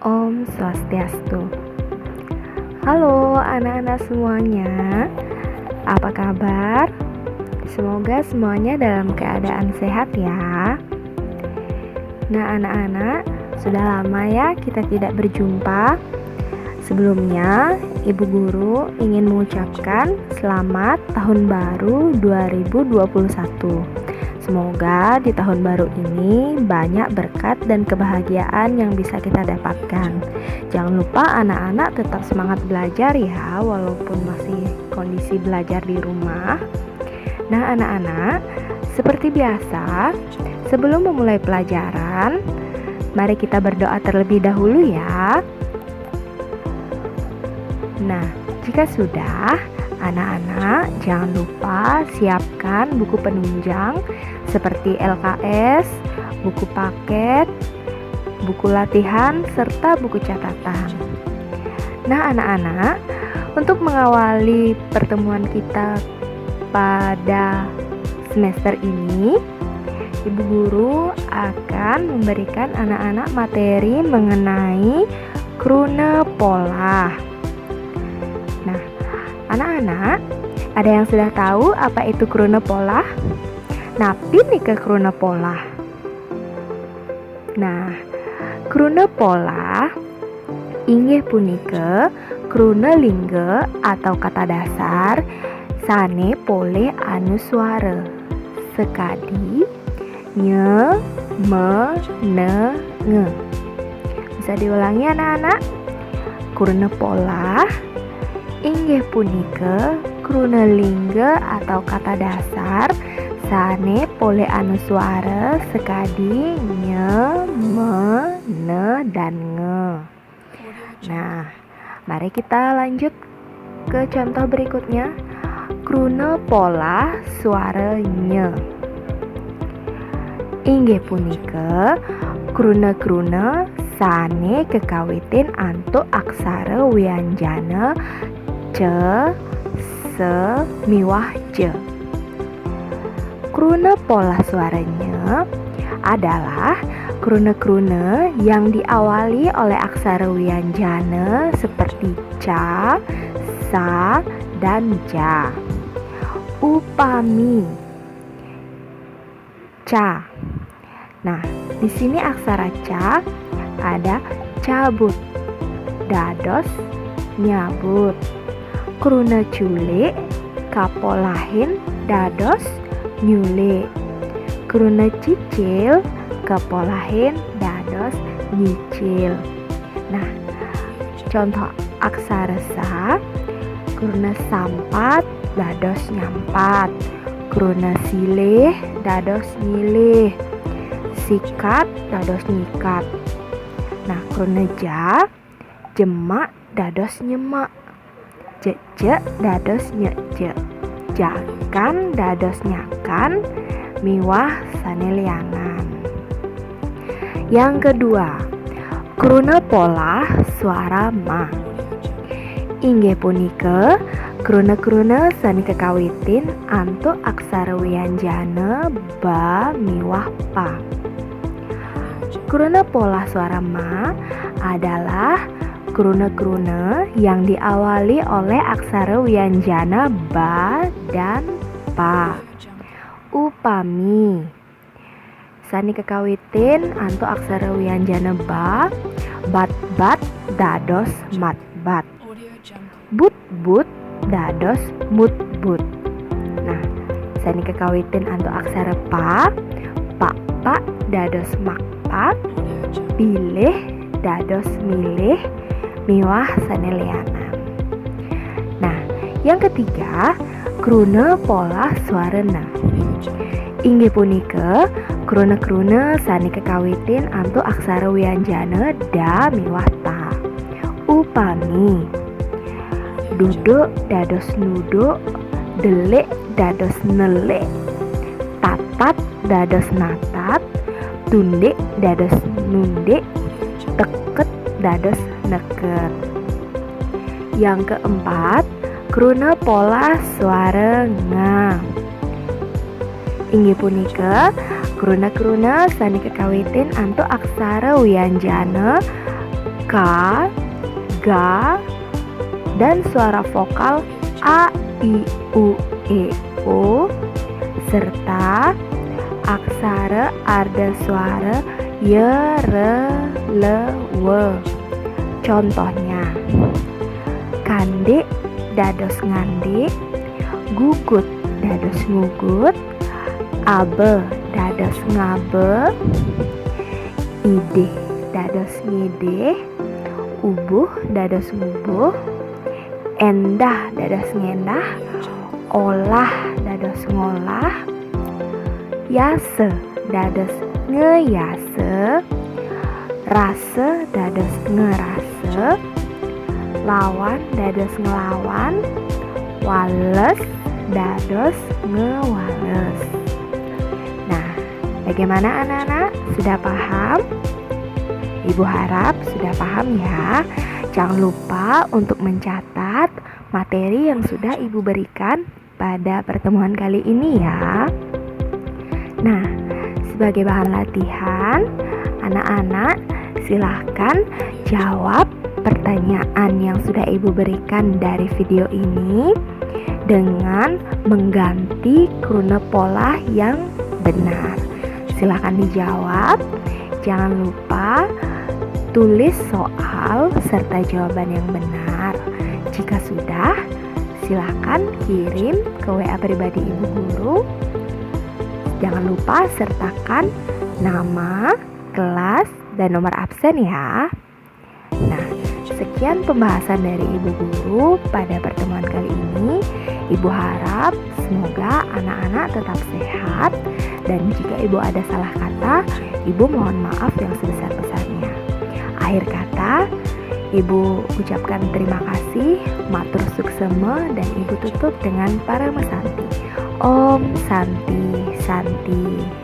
Om Swastiastu. Halo anak-anak semuanya, apa kabar? Semoga semuanya dalam keadaan sehat ya. Nah anak-anak, sudah lama ya kita tidak berjumpa. Sebelumnya, Ibu Guru ingin mengucapkan selamat Tahun Baru 2021. Semoga di tahun baru ini banyak berkat dan kebahagiaan yang bisa kita dapatkan. Jangan lupa anak-anak tetap semangat belajar ya, walaupun masih kondisi belajar di rumah. Nah anak-anak, seperti biasa, sebelum memulai pelajaran, mari kita berdoa terlebih dahulu ya. Nah, jika sudah, anak-anak jangan lupa siapkan buku penunjang seperti LKS, buku paket, buku latihan, serta buku catatan. Nah anak-anak, untuk mengawali pertemuan kita pada semester ini, Ibu Guru akan memberikan anak-anak materi mengenai krune pola. Nah, anak-anak, ada yang sudah tahu apa itu krune pola? Napi nih ke krune pola. Nah, krune pola inggih punika krune lingga atau kata dasar sane pole anuswara sekadi nye, me, ne, nge. Bisa diulangi anak-anak? Krune pola inggih punika krune lingga atau kata dasar sane pole anuswara sekadi nye, me, ne, dan nge. Nah, mari kita lanjut ke contoh berikutnya. Krune pola suara nye inggih punika krune-krune sane kekawitin antuk aksara wianjana ce, se, miwah je. Krune pola suaranya adalah krune-krune yang diawali oleh aksara wianjana seperti ca, sa, dan ja. Upami ca. Nah, di sini aksara ca ada cabut, dados nyabut. Krune cule kapolahin dados nyule. Krune cicil kapolahin dados nyicil. Nah, contoh aksara sa, krune sampat dados nyampat. Krune silih dados nyilih. Sikat dados nyikat. Nah, krune ja jemak dados nyemak. Jejek dados nyejek. Jakan dados nyakan. Miwah sane lianan. Yang kedua, krune pola suara ma inggih punika krune-krune sane kekawitin antuk aksara wianjana ba miwah pa. Krune pola suara ma adalah krune-krune yang diawali oleh aksara wianjana ba dan pa. Upami sani kekawitin antuk aksara wianjana ba, bat-bat dados mat-bat. But-but dados mut-but. Nah, sani kekawitin antuk aksara pa, pak-pak dados mak-pak, pilih dados milih, miwah sane lianan. Nah, yang ketiga, krune pola suarana inggih punika krune-krune sane kekawitin antuk aksara wianjana da miwah ta. Upami duduk dados nuduk, delik dados nelik, tatat dados natat, tundik dados nundik, teket dados neket. Yang keempat, krune pola suara nga inggih punika Kruna-kruna sani kekawitin antu aksara wianjana ka, ga, dan suara vokal a, i, u, e, o, serta aksara arda suara ye, re, le, we. Contohnya, kande dados ngande, gugut dados ngugut, abe dados ngabe, ide dados ngide, ubuh dados ngubuh, endah dados ngendah, olah dados ngolah, yase dados ngeyase, rase dados ngerase, lawan dados ngelawan, wales dados ngewales. Nah, bagaimana anak-anak? Sudah paham? Ibu harap sudah paham ya. Jangan lupa untuk mencatat materi yang sudah Ibu berikan pada pertemuan kali ini ya. Nah, sebagai bahan latihan, anak-anak silahkan jawab pertanyaan yang sudah Ibu berikan dari video ini dengan mengganti kruna pola yang benar. Silahkan dijawab. Jangan lupa tulis soal serta jawaban yang benar. Jika sudah, silahkan kirim ke WA pribadi Ibu Guru. Jangan lupa sertakan nama, kelas, dan nomor absen ya. Nah, sekian pembahasan dari Ibu Guru pada pertemuan kali ini. Ibu harap semoga anak-anak tetap sehat, dan jika Ibu ada salah kata, Ibu mohon maaf yang sebesar-besarnya. Akhir kata, Ibu ucapkan terima kasih, matur suksema, dan Ibu tutup dengan para mesanti. Om Santi Santi.